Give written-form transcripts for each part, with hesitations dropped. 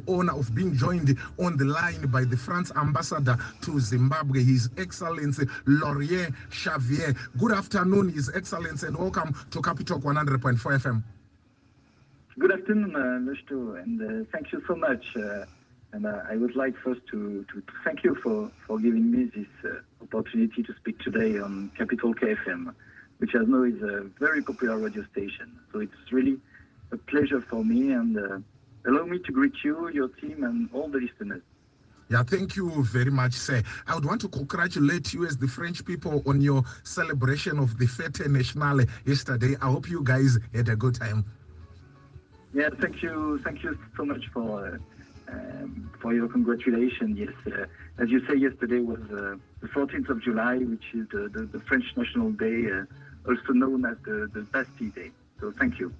honor of being joined on the line by the France ambassador to Zimbabwe, His Excellency Laurent Chevallier. Good afternoon, His Excellency, and welcome to CAPITALK 100.4 FM. Good afternoon, Mr. and thank you so much. And I would like first to thank you for giving me this opportunity to speak today on CAPITALK FM, which I know is a very popular radio station. So it's really a pleasure for me, and allow me to greet you, your team, and all the listeners. Yeah, thank you very much, sir. I would want to congratulate you as the French people on your celebration of the Fête Nationale yesterday. I hope you guys had a good time. Yeah, thank you so much for your congratulations. Yes, as you say, yesterday was the 14th of July, which is the French National Day, also known as the Bastille Day. So thank you.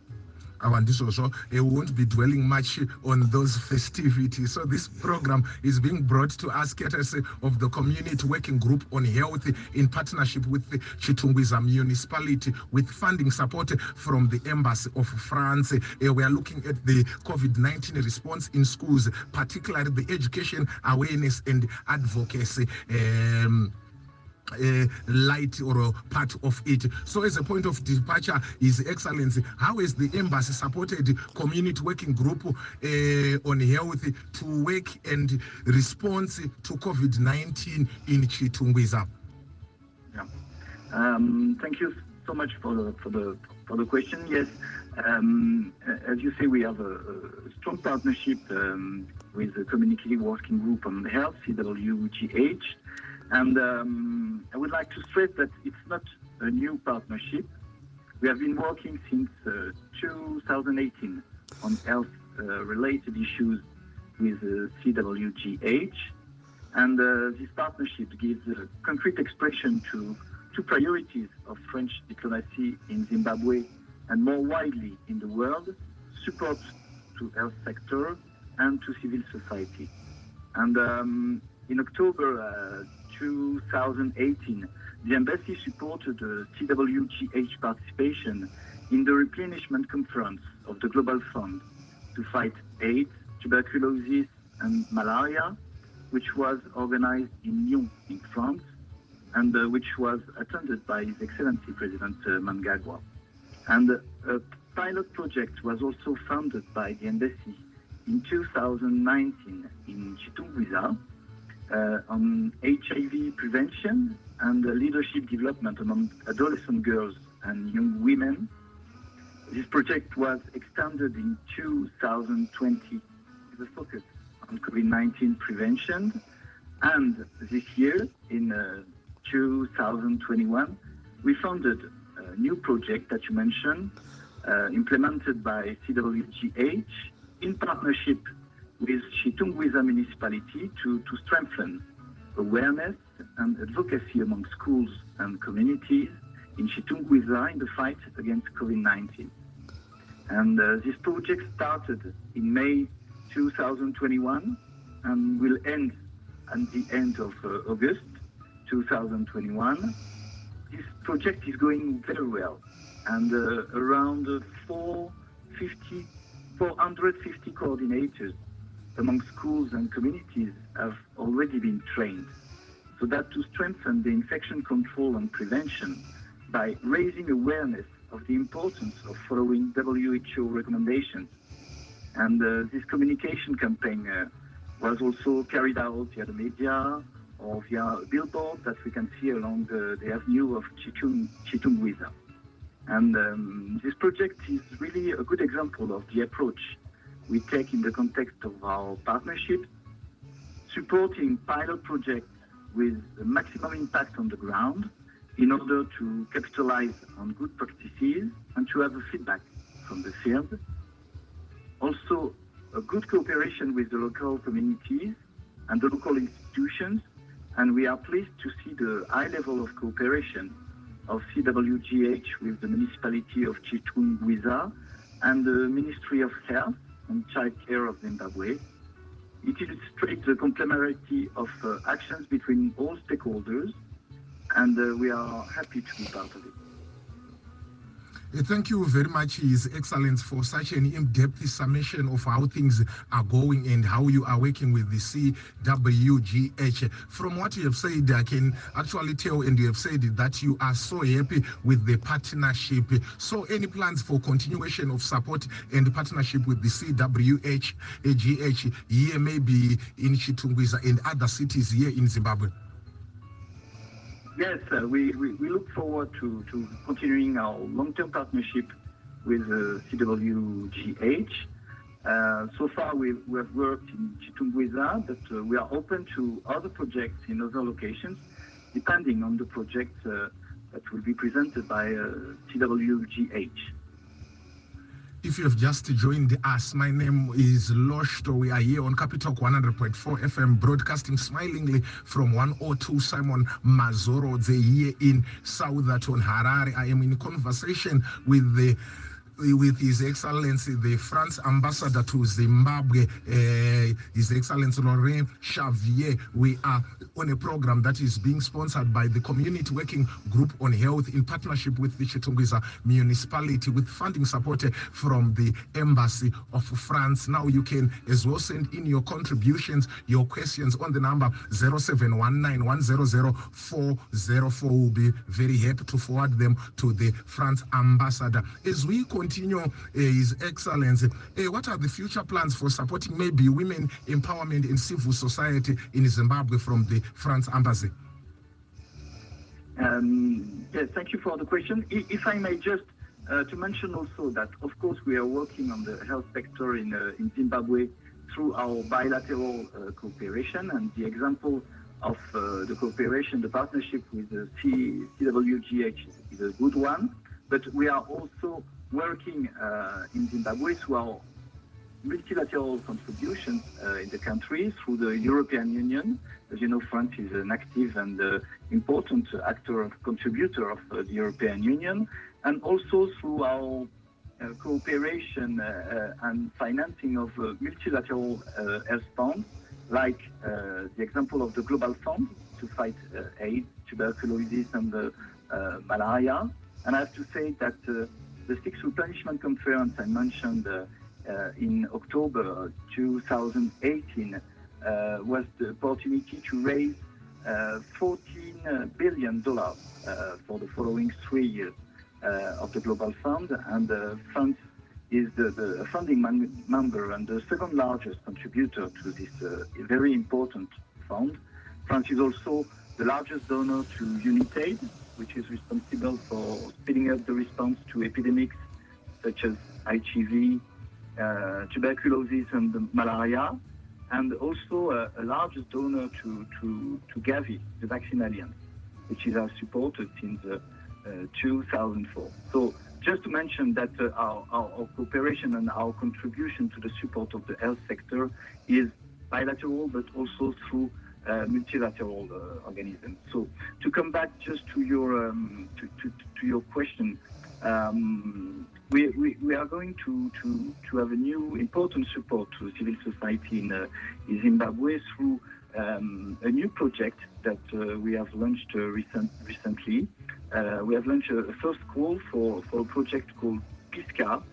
And this also, we won't be dwelling much on those festivities. So this program is being brought to us courtesy of the Community Working Group on Health in partnership with the Chitungwiza Municipality, with funding support from the Embassy of France. We are looking at the COVID-19 response in schools, particularly the education, awareness and advocacy. Light or part of it. So as a point of departure, His Excellency, how has the embassy supported Community Working Group on Health to work and response to COVID-19 in Chitungwiza? Yeah. Thank you so much for the question. Yes, as you say, we have a strong partnership with the Community Working Group on Health, CWGH. And I would like to stress that it's not a new partnership. We have been working since 2018 on health-related issues with CWGH. And this partnership gives a concrete expression to two priorities of French diplomacy in Zimbabwe and more widely in the world: support to health sector and to civil society. And in October 2018, the embassy supported CWGH participation in the replenishment conference of the Global Fund to fight AIDS, tuberculosis, and malaria, which was organized in Lyon, in France, and which was attended by His Excellency President Mnangagwa. And a pilot project was also funded by the embassy in 2019 in Chitungwiza, on HIV prevention and leadership development among adolescent girls and young women. This project was extended in 2020 with a focus on COVID-19 prevention. And this year, in 2021, we funded a new project that you mentioned, implemented by CWGH in partnership with Chitungwiza Municipality to strengthen awareness and advocacy among schools and communities in Chitungwiza in the fight against COVID-19. And this project started in May 2021 and will end at the end of August 2021. This project is going very well, and around 450 coordinators among schools and communities have already been trained, so that to strengthen the infection control and prevention by raising awareness of the importance of following WHO recommendations. And this communication campaign was also carried out via the media or via a billboard that we can see along the avenue of Chitungwiza. And this project is really a good example of the approach we take in the context of our partnership, supporting pilot projects with a maximum impact on the ground in order to capitalize on good practices and to have a feedback from the field. Also, a good cooperation with the local communities and the local institutions, and we are pleased to see the high level of cooperation of CWGH with the municipality of Chitungwiza and the Ministry of Health and Child Care of Zimbabwe. It illustrates the complementarity of actions between all stakeholders, and we are happy to be part of it. Thank you very much, His Excellency, for such an in-depth summation of how things are going and how you are working with the CWGH. From what you have said, I can actually tell, and you have said that you are so happy with the partnership. So any plans for continuation of support and partnership with the CWGH here, maybe in Chitungwiza and other cities here in Zimbabwe? Yes, we look forward to continuing our long-term partnership with CWGH. So far, we have worked in Chitungwiza, but we are open to other projects in other locations, depending on the project that will be presented by CWGH. If you have just joined us, my name is Laurent. We are here on CAPITALK 100.4 FM, broadcasting smilingly from 102 Simon Mazoro here in Southerton, Harare. I am in conversation with His Excellency, the France Ambassador to Zimbabwe, His Excellency Laurent Chevallier. We are on a program that is being sponsored by the Community Working Group on Health in partnership with the Chitungwiza Municipality, with funding support from the Embassy of France. Now you can as well send in your contributions, your questions on the number 0719100404. We'll be very happy to forward them to the France Ambassador. As we continue, His Excellency, what are the future plans for supporting maybe women empowerment in civil society in Zimbabwe from the France Embassy? Yes, thank you for the question. If I may just to mention also that, of course, we are working on the health sector in Zimbabwe through our bilateral cooperation, and the example of the cooperation, the partnership with the CWGH is a good one. But we are also working in Zimbabwe through our multilateral contributions in the country through the European Union. As you know, France is an active and important actor, contributor of the European Union, and also through our cooperation and financing of multilateral health funds, like the example of the Global Fund to fight AIDS, tuberculosis, and malaria. And I have to say that the Sixth Replenishment Conference I mentioned in October 2018 was the opportunity to raise $14 billion for the following 3 years of the Global Fund, and France is the founding member and the second largest contributor to this very important fund. France is also the largest donor to UNITAID, which is responsible for speeding up the response to epidemics such as HIV, tuberculosis, and malaria, and also a largest donor to Gavi, the Vaccine Alliance, which is supported since 2004. So just to mention that our cooperation and our contribution to the support of the health sector is bilateral, but also through multilateral organisms. So to come back just to your question, we are going to have a new important support to civil society in Zimbabwe through a new project that we have launched recently. We have launched a first call for a project called PISCA,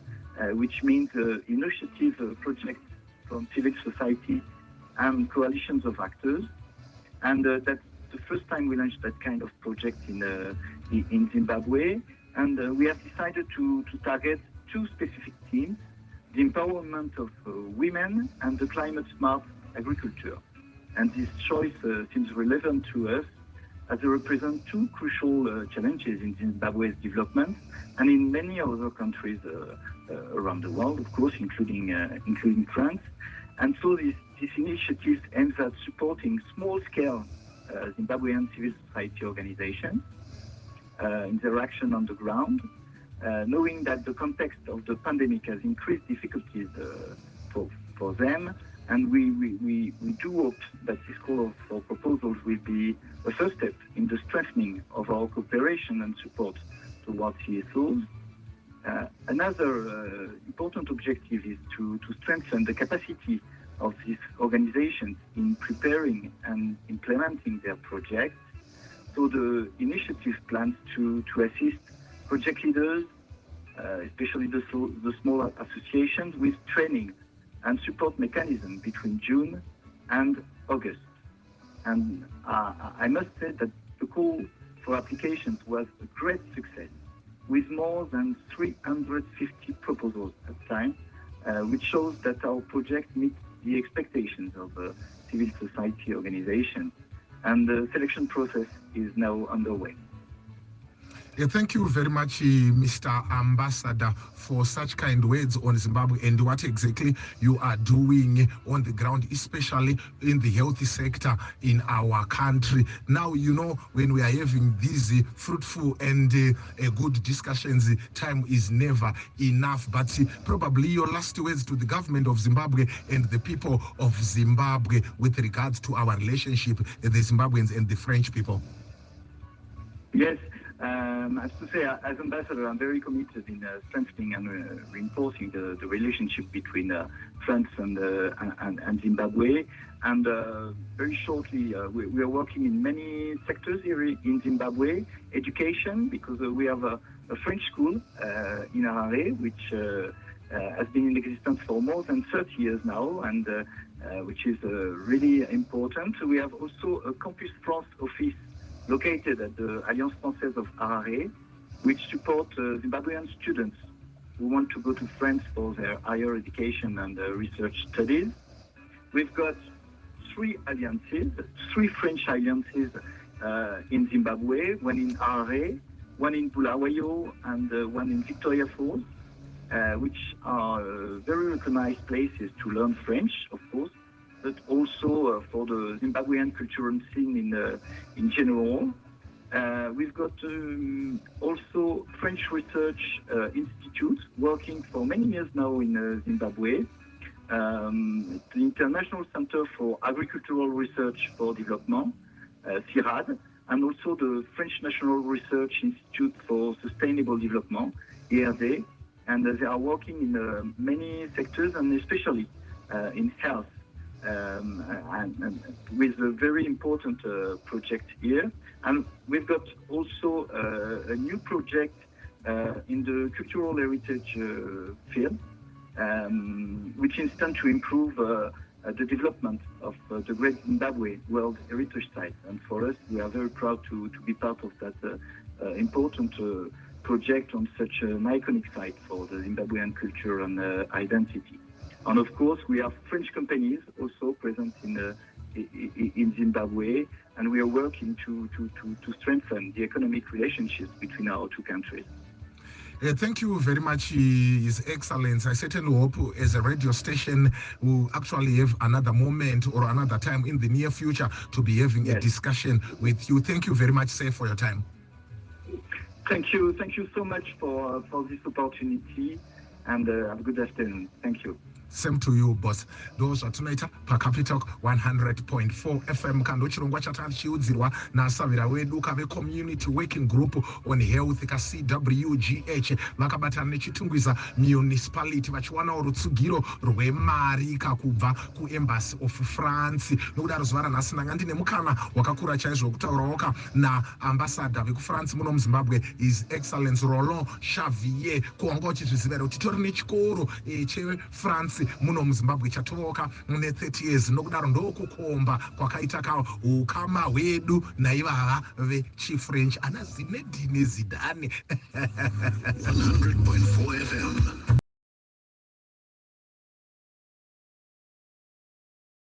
which means Initiative Project from Civil Society and Coalitions of Actors. And that's the first time we launched that kind of project in Zimbabwe. And we have decided to target two specific themes: the empowerment of women and the climate-smart agriculture. And this choice seems relevant to us as they represent two crucial challenges in Zimbabwe's development and in many other countries around the world, of course, including France. And so this initiative aims at supporting small-scale Zimbabwean civil society organizations in their action on the ground, knowing that the context of the pandemic has increased difficulties for them. And we do hope that this call for proposals will be a first step in the strengthening of our cooperation and support towards CSOs. Another important objective is to strengthen the capacity of these organizations in preparing and implementing their projects. So the initiative plans to assist project leaders, especially the small associations, with training and support mechanism between June and August. And I must say that the call for applications was a great success, with more than 350 proposals at the time, which shows that our project meets the expectations of civil society organizations, and the selection process is now underway. Thank you very much, Mr. Ambassador, for such kind words on Zimbabwe and what exactly you are doing on the ground, especially in the health sector in our country. Now, you know, when we are having these fruitful and good discussions, time is never enough. But probably your last words to the government of Zimbabwe and the people of Zimbabwe with regards to our relationship, the Zimbabweans and the French people. Yes. I have to say, as ambassador, I'm very committed in strengthening and reinforcing the relationship between France and Zimbabwe. And very shortly, we are working in many sectors here in Zimbabwe. Education, because we have a French school in Harare, which has been in existence for more than 30 years now, and which is really important. We have also a Campus France office located at the Alliance Française of Harare, which supports Zimbabwean students who want to go to France for their higher education and research studies. We've got three French alliances in Zimbabwe, one in Harare, one in Bulawayo, and one in Victoria Falls, which are very recognized places to learn French, of course, but also for the Zimbabwean cultural scene in general. We've got also French Research Institute working for many years now in Zimbabwe, the International Center for Agricultural Research for Development, CIRAD, and also the French National Research Institute for Sustainable Development, ERD, and they are working in many sectors, and especially in health. And with a very important project here. And we've got also a new project in the cultural heritage field, which intends to improve the development of the Great Zimbabwe World Heritage Site. And for us, we are very proud to be part of that important project on such an iconic site for the Zimbabwean culture and identity. And of course, we have French companies also present in Zimbabwe, and we are working to strengthen the economic relationships between our two countries. Thank you very much, His Excellency. I certainly hope as a radio station we'll actually have another moment or another time in the near future to be having a discussion with you. Thank you very much, sir, for your time. Thank you. Thank you so much for this opportunity, and have a good afternoon. Thank you. Same to you, boss. Those are tonight CAPITALK 100.4 FM kando chirongwa chatachiudzirwa nasavira wedu kave community working group on health ka CWGH vakabatana nechitungwiza municipality vachiwanawo rutsugiro rwemari kakubva kuembassy of France. Nokudaro zuva ranhasi ndanga ndine mukana wakakura chaizvo wekutaurawo naambassador vekufrance muno muzimbabwe His Excellency Laurent Chevallier kuwanga uchizviziva kuti titori nechikoro chefrance muno muzimbabwe chatoka mune 30 years. Nokudaro ndokukomba kwakaita ukama hwedu naivava vechifrench ana Zinedine Zidane. 100.4 FM